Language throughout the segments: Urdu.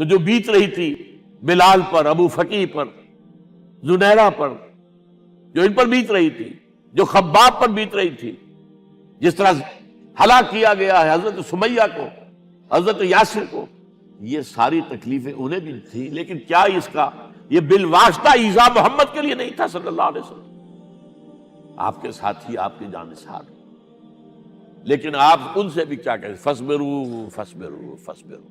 تو جو بیت رہی تھی بلال پر، ابو فقیہ پر، زنیرہ پر، جو ان پر بیت رہی تھی، جو خباب پر بیت رہی تھی، جس طرح ہلاک کیا گیا ہے حضرت سمیہ کو، حضرت یاسر کو، یہ ساری تکلیفیں انہیں بھی تھی، لیکن کیا اس کا یہ بالواسطہ ایذا محمد کے لیے نہیں تھا صلی اللہ علیہ وسلم، آپ کے ساتھی، آپ کے جانثار. لیکن آپ ان سے بھی کیا کہیں، فصبروا فصبروا فصبروا.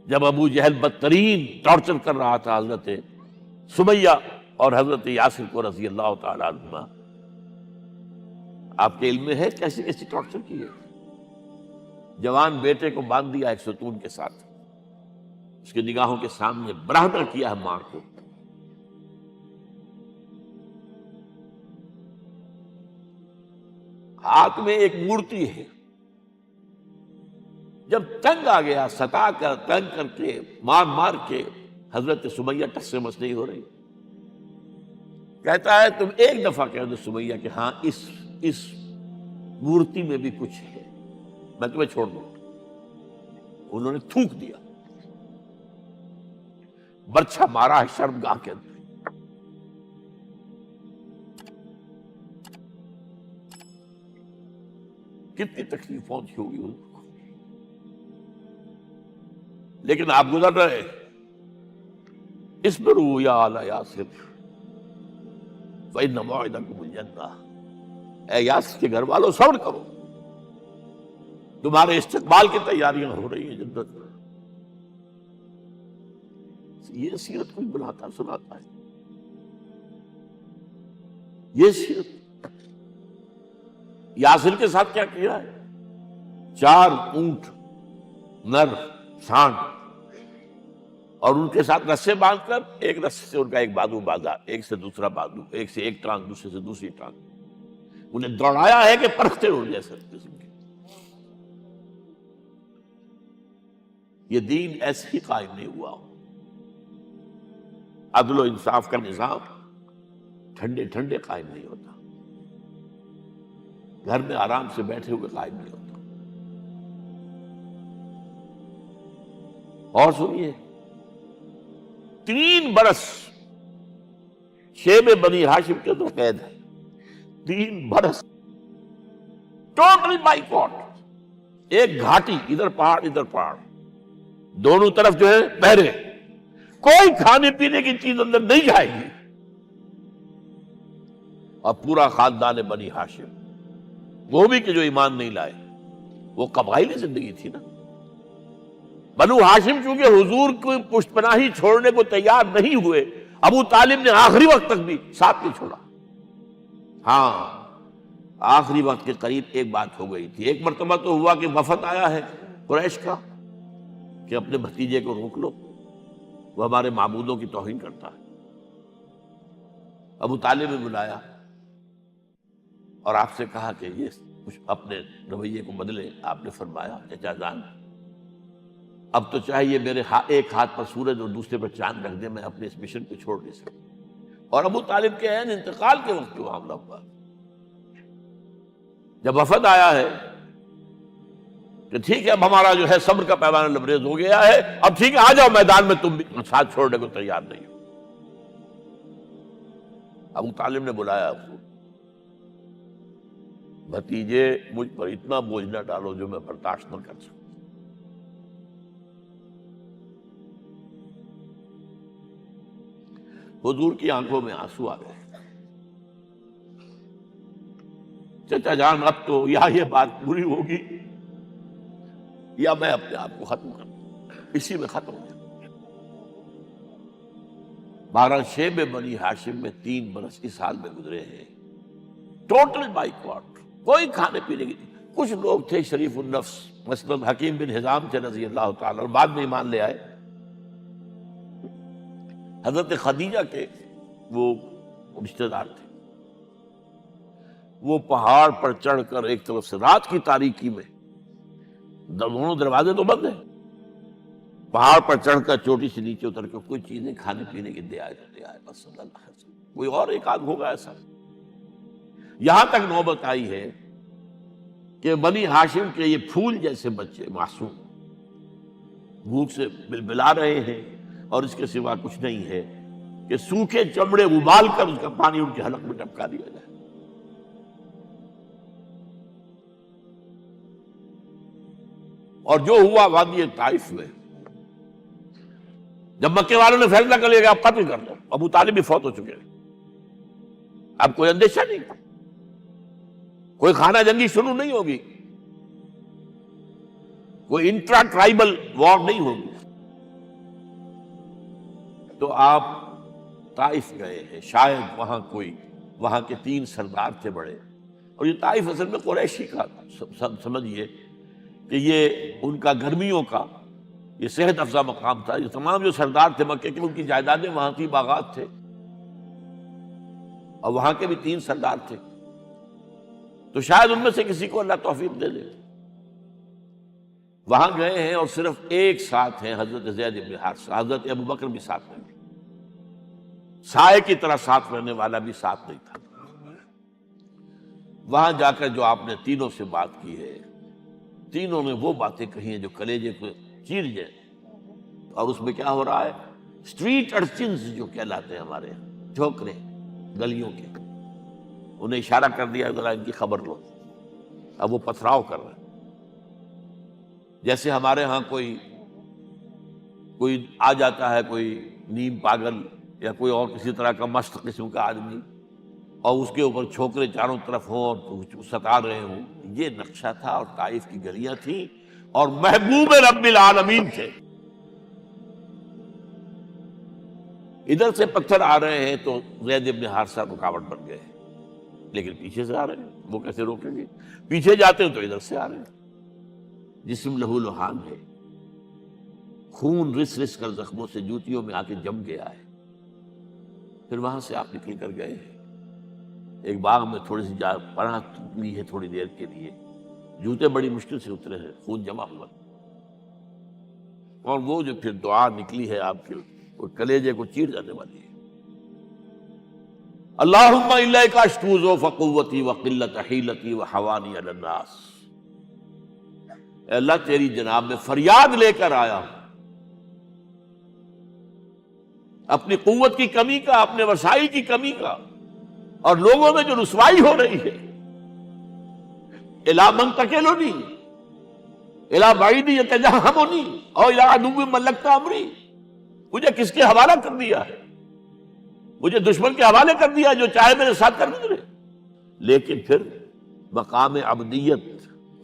جب ابو جہل بدترین ٹارچر کر رہا تھا حضرت سمیہ اور حضرت یاسر کو رضی اللہ تعالیٰ عنہما، آپ کے علم میں ہے کیسی کیسی ٹارچر کی ہے. جوان بیٹے کو باندھ دیا ایک ستون کے ساتھ، اس کے نگاہوں کے سامنے برہنہ کیا ہے ماں کو. ہاتھ میں ایک مورتی ہے. جب تنگ آ گیا، ستا کر تنگ کر کے مار مار کے حضرت سمیہ ٹس سے مس نہیں ہو رہی. کہتا ہے تم ایک دفعہ کہہ دو سمیہ کہ ہاں اس مورتی میں بھی کچھ ہے، میں تمہیں چھوڑ دوں. انہوں نے تھوک دیا، برچھا مارا ہے شرمگاہ کے اندر. کتنی تکلیف پہنچی ہوگی ان کو، لیکن آپ گزر رہے. اصبروا یا آل یاسر فإن موعدکم الجنہ. اے یاسر کے گھر والوں صبر کرو، تمہارے استقبال کی تیاریاں ہو رہی ہیں جنت میں. یہ سیرت کوئی بناتا سناتا ہے، یہ سیرت. یاسر کے ساتھ کیا کیا ہے؟ 4 اونٹ نر سانڈ، اور ان کے ساتھ رسے باندھ کر ایک رسے سے ان کا ایک بازو باندھا، ایک سے دوسرا بازو، ایک سے ایک ٹانگ، دوسرے سے دوسری ٹانگ. انہیں دوڑایا ہے کہ پرکھتے ہو جیسے قسم کے. یہ دین ایسے ہی قائم نہیں ہوا. عدل و انصاف کا نظام ٹھنڈے ٹھنڈے قائم نہیں ہوتا، گھر میں آرام سے بیٹھے ہوئے قائم نہیں ہوتا. اور سنیے، 3 برس شیب بنی ہاشم کے تو قید ہے. 3 برس ٹوٹل بائیکاٹ. ایک گھاٹی، ادھر پہاڑ ادھر پہاڑ، دونوں طرف جو ہے پہرے، کوئی کھانے پینے کی چیز اندر نہیں جائے گی. اور پورا خاندان بنی ہاشم، وہ بھی کہ جو ایمان نہیں لائے، وہ قبائلی زندگی تھی نا. بنو ہاشم چونکہ حضور کو پشت پناہی چھوڑنے کو تیار نہیں ہوئے، ابو طالب نے آخری وقت تک بھی ساتھ نہیں چھوڑا. ہاں، آخری وقت کے قریب ایک بات ہو گئی تھی. ایک مرتبہ تو ہوا کہ وفد آیا ہے قریش کا کہ اپنے بھتیجے کو روک لو، وہ ہمارے معبودوں کی توہین کرتا ہے. ابو طالب نے بلایا اور آپ سے کہا کہ یہ کچھ اپنے رویے کو بدلے. آپ نے فرمایا چچا جان، اب تو چاہیے میرے ایک ہاتھ پر سورج اور دوسرے پر چاند رکھ دے، میں اپنے اس مشن کو چھوڑ نہیں سکتا. اور ابو طالب کے عین انتقال کے وقت جو معاملہ ہوا، جب وفد آیا ہے کہ ٹھیک ہے اب ہمارا جو ہے صبر کا پیمانہ لبریز ہو گیا ہے، اب ٹھیک ہے آ جاؤ میدان میں، تم بھی ساتھ چھوڑنے کو تیار نہیں ہو. ابو طالب نے بلایا آپ کو، بھتیجے مجھ پر اتنا بوجھ نہ ڈالو جو میں برداشت نہ کر سکوں. حضور کی آنکھوں میں آنسو آ گئے. چچا جان اب تو یا یہ بات پوری ہوگی یا میں اپنے آپ کو ختم کر دوں، اسی میں ختم ہو جاؤں. 12 شیب بنی ہاشم میں 3 برس اس حال میں گزرے ہیں. ٹوٹل بائیکاٹ، کوئی کھانے پینے کی. کچھ لوگ تھے شریف النفس، مثلا حکیم بن حزام تھے رضی اللہ تعالی، اور بعد میں ایمان لے آئے. حضرت خدیجہ کے وہ رشتہ دار تھے. وہ پہاڑ پر چڑھ کر ایک طرف سے رات کی تاریکی میں، دونوں دروازے تو بند ہیں، پہاڑ پر چڑھ کر چوٹی سے نیچے اتر کر کوئی چیزیں کھانے پینے کی دے آئے بس صلی اللہ علیہ وسلم. کوئی اور ایک آدھ ہوگا ایسا. یہاں تک نوبت آئی ہے کہ بنی ہاشم کے یہ پھول جیسے بچے معصوم، بھوک سے بلبلا رہے ہیں، اور اس کے سوا کچھ نہیں ہے کہ سوکھے چمڑے ابال کر اس کا پانی ان کے حلق میں ٹپکا دیا جائے۔ اور جو ہوا وادی طائف میں، جب مکے والوں نے فیصلہ کر لیا کہ آپ قتل کر دو، ابو طالب بھی فوت ہو چکے ہیں، اب کوئی اندیشہ نہیں، کوئی خانہ جنگی شروع نہیں ہوگی، کوئی انٹرا ٹرائبل وار نہیں ہوگی، تو آپ طائف گئے ہیں۔ شاید وہاں کے 3 سردار تھے بڑے، اور یہ طائف اصل میں قریشی کا سمجھیے کہ یہ ان کا گرمیوں کا یہ صحت افزا مقام تھا۔ یہ تمام جو سردار تھے مکے کے، ان کی جائیدادیں وہاں تھی، باغات تھے، اور وہاں کے بھی 3 سردار تھے، تو شاید ان میں سے کسی کو اللہ توفیق دے دے۔ وہاں گئے ہیں اور صرف ایک ساتھ ہیں، حضرت زید بن حارثہ، حضرت ابوبکر بھی ساتھ نہیں، سائے کی طرح ساتھ رہنے والا بھی ساتھ نہیں تھا۔ وہاں جا کر جو آپ نے تینوں سے بات کی ہے، تینوں نے وہ باتیں کہی ہیں جو کلیجے کو چیر جائیں، اور اس میں کیا ہو رہا ہے؟ اسٹریٹ ارچنز جو کہلاتے ہیں ہمارے یہاں، جھوکرے گلیوں کے، انہیں اشارہ کر دیا ذرا ان کی خبر لو، اب وہ پتھراؤ کر رہے ہیں۔ جیسے ہمارے ہاں کوئی آ جاتا ہے، کوئی نیم پاگل یا کوئی اور کسی طرح کا مست قسم کا آدمی، اور اس کے اوپر چھوکرے چاروں طرف ہوں اور ستا رہے ہوں، یہ نقشہ تھا، اور طائف کی گلیاں تھیں، اور محبوب رب العالمین تھے۔ ادھر سے پتھر آ رہے ہیں تو زید بن حارثہ رکاوٹ بن گئے، لیکن پیچھے سے آ رہے ہیں، وہ کیسے روکیں گے؟ پیچھے جاتے ہیں تو ادھر سے آ رہے ہیں، جسم لہو لہان ہے، خون رس رس کر زخموں سے جوتیوں میں آ کے جم گیا ہے۔ پھر وہاں سے آپ نکل کر گئے ہیں، ایک باغ میں تھوڑی سی پناہ لی ہے تھوڑی دیر کے لیے، جوتے بڑی مشکل سے اترے ہیں، خون جمع ہوا، اور وہ جو پھر دعا نکلی ہے آپ کے، وہ کلیجے کو چیر جانے والی ہے۔ اللہم الیک اشکو ضعف قوتی وقلت حیلتی وحوانی علی الناس، اے اللہ تیری جناب میں فریاد لے کر آیا ہوں، اپنی قوت کی کمی کا، اپنے وسائل کی کمی کا، اور لوگوں میں جو رسوائی ہو رہی ہے، الی من تکلنی الی بعید یتجہمنی او الی عدو ملکت امری، مجھے کس کے حوالہ کر دیا ہے؟ مجھے دشمن کے حوالے کر دیا جو چاہے میرے ساتھ کر گزرے۔ لیکن پھر مقام عبدیت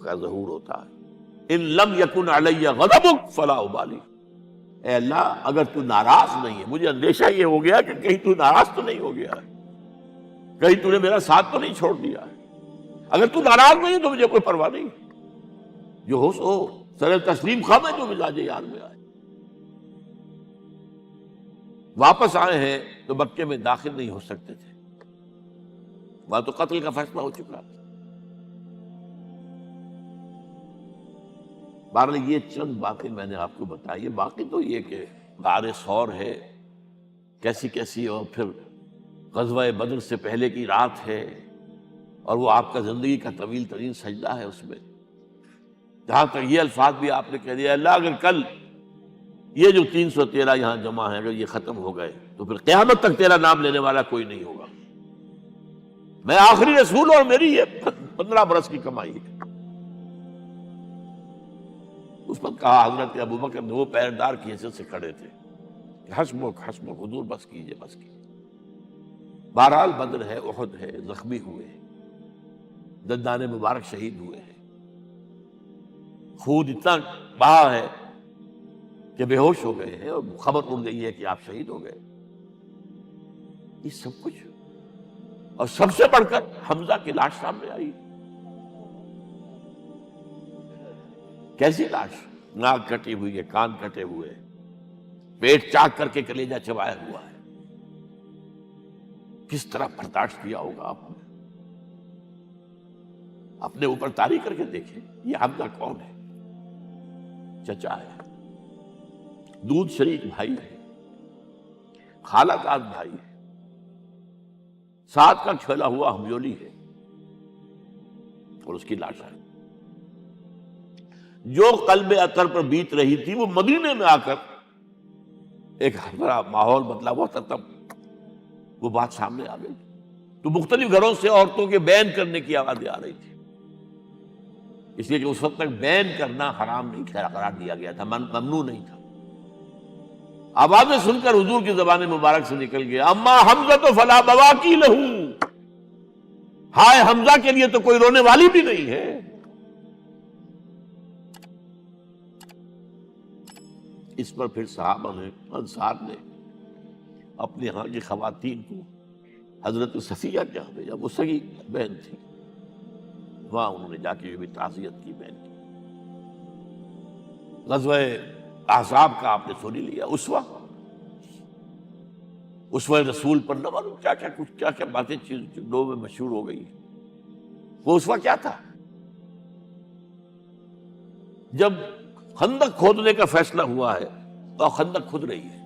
کا ظہور ہوتا ہے، ان لم یکن علی غضبک فلا ابالی، اے اللہ اگر تو ناراض نہیں ہے، مجھے اندیشہ یہ ہو گیا کہ کہیں تو ناراض تو نہیں ہو گیا ہے، کہیں تو نے میرا ساتھ تو نہیں چھوڑ دیا ہے۔ اگر تو ناراض نہیں ہے تو مجھے کوئی پرواہ نہیں، جو ہو سو سر تسلیم خواہ میں جو مزاج یار میں آئے۔ واپس آئے ہیں تو مکے میں داخل نہیں ہو سکتے تھے، وہاں تو قتل کا فیصلہ ہو چکا تھا۔ بہرحال یہ چند باتیں میں نے آپ کو بتائی، باقی تو یہ کہ غار ثور ہے کیسی کیسی، اور پھر غزوہ بدر سے پہلے کی رات ہے، اور وہ آپ کا زندگی کا طویل ترین سجدہ ہے، اس میں جہاں تک یہ الفاظ بھی آپ نے کہہ دیا، اللہ اگر کل یہ جو 313 یہاں جمع ہیں اگر یہ ختم ہو گئے تو پھر قیامت تک تیرا نام لینے والا کوئی نہیں ہوگا، میں آخری رسول اور میری یہ 15 برس کی کمائی ہے۔ اس وقت کہا حضرت ابوبکر نے، وہ پہردار کی حیثیت سے کھڑے تھے، کہ حسبک حسبک حضور بس کیجئے بس کیجئے۔ بہرحال بدر ہے، احد ہے، زخمی ہوئے ہیں، دندان مبارک شہید ہوئے ہیں، خون اتنا بہا ہے کہ بے ہوش ہو گئے ہیں، اور خبر اڑ گئی ہے کہ آپ شہید ہو گئے۔ یہ سب کچھ، اور سب سے بڑھ کر حمزہ کی لاش سامنے آئی، کیسی لاش؟ ناک کٹی ہوئی ہے، کان کٹے ہوئے، پیٹ چاک کر کے کلیجہ چبایا ہوا ہے، کس طرح برداشت کیا ہوگا آپ نے؟ اپنے اوپر تاری کر کے دیکھیں، یہ حمزہ کون ہے؟ چچا ہے، دودھ شریک بھائی ہے، خالہ داد بھائی ہے، ساتھ کا کھیلا ہوا ہمجولی ہے، اور اس کی لاش ہے۔ جو قلب اطہر پر بیت رہی تھی وہ مدینے میں آ کر ایک بڑا ماحول بدلا ہوا تھا، تب وہ بات سامنے آ گئی. تو مختلف گھروں سے عورتوں کے بین کرنے کی آوازیں آ رہی تھی، اس لیے کہ اس وقت تک بین کرنا حرام نہیں قرار دیا گیا تھا، ممنوع نہیں تھا. آوازیں سن کر حضور کی زبان مبارک سے نکل گیا اما حمزہ تو فلا بواکی لہو، ہائے حمزہ کے لیے تو کوئی رونے والی بھی نہیں ہے. اس پر پھر صحابہ نے، انصار نے اپنے ہاں کی خواتین کو حضرت صفیہ کے یہاں بھیجا، وہ سگی بہن تھی، وہاں انہوں نے جا کے بھی تعزیت کی بہن کی. غزوہ احزاب کا آپ نے سن ہی لیا، اسوہ رسول پر نہ معلوم کیا کیا باتیں چیز لوگوں میں مشہور ہو گئی. وہ اسوہ کیا تھا؟ جب خندق کھودنے کا فیصلہ ہوا ہے تو خندق کھود رہی ہے،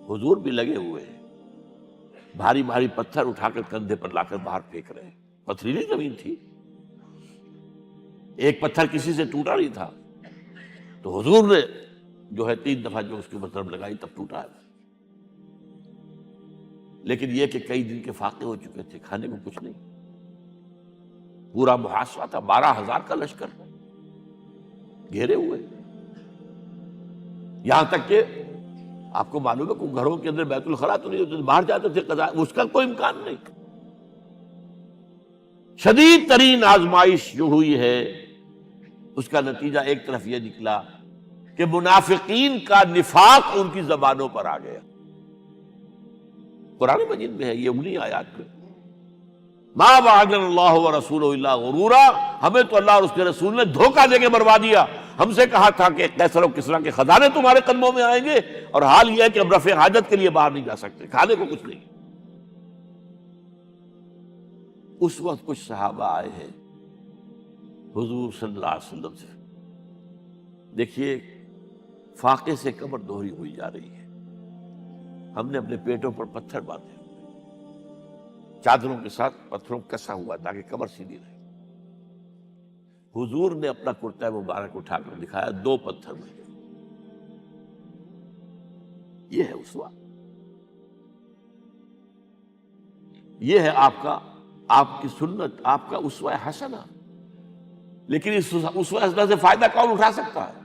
حضور بھی لگے ہوئے ہیں، بھاری بھاری پتھر اٹھا کر کندھے پر لا کر باہر پھینک رہے ہیں. پتھریلی زمین تھی، ایک پتھر کسی سے ٹوٹا نہیں تھا، تو حضور نے جو ہے 3 دفعہ جو اس کے اوپر ضرب لگائی تب ٹوٹا ہے. لیکن یہ کہ کئی دن کے فاقے ہو چکے تھے، کھانے کو کچھ نہیں، پورا محاصرہ تھا، 12,000 کا لشکر گھیرے ہوئے. یہاں تک کہ آپ کو معلوم ہے کہ گھروں کے اندر بیت الخلا تو نہیں ہوتے، باہر جاتے تھے قضاء، اس کا کوئی امکان نہیں. شدید ترین آزمائش جو ہوئی ہے اس کا نتیجہ ایک طرف یہ نکلا کہ منافقین کا نفاق ان کی زبانوں پر آ گیا. قرآن مجید میں ہے یہ انہی آیات میں، ما وعدنا اللہ ورسولہ الا غرورا، ہمیں تو اللہ اور اس کے رسول نے دھوکہ دے کے مروا دیا. ہم سے کہا تھا کہ قیصر و کسریٰ کے خزانے تمہارے قدموں میں آئیں گے، اور حال یہ ہے کہ اب رفع حاجت کے لیے باہر نہیں جا سکتے، کھانے کو کچھ نہیں. اس وقت کچھ صحابہ آئے ہیں حضور صلی اللہ علیہ وسلم سے، دیکھیے فاقے سے کمر دوہری ہوئی جا رہی ہے، ہم نے اپنے پیٹوں پر پتھر باندھے ہوئے، چادروں کے ساتھ پتھروں کسا ہوا تاکہ کمر سیدھی رہے. حضور نے اپنا کرتا مبارک اٹھا کر دکھایا 2 پتھر میں. یہ ہے اسوہ، یہ ہے آپ کی سنت، آپ کا اسوہ حسنہ. لیکن اس اسوہ حسنہ سے فائدہ کون اٹھا سکتا ہے؟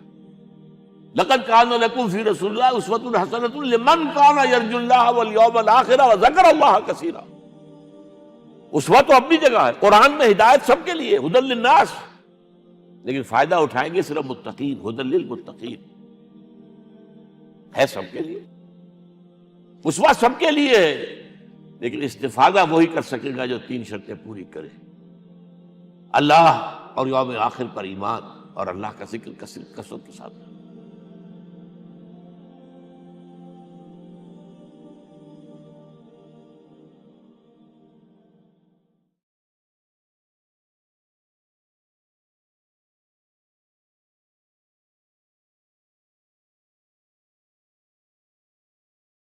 لقد کان لکم فی رسول اللہ اسوۃ حسنۃ لمن کان یرجو اللہ والیوم الآخر وذکر اللہ کثیرا. اسوہ تو اپنی جگہ ہے، قرآن میں ہدایت سب کے لیے، ھدی للناس، لیکن فائدہ اٹھائیں گے صرف متقین، ھدی للمتقین ہے سب کے لیے. اسوہ سب کے لیے ہے، لیکن استفادہ وہی کر سکے گا جو 3 شرطیں پوری کرے: اللہ اور یوم آخر پر ایمان، اور اللہ کا ذکر کثرت کے ساتھ.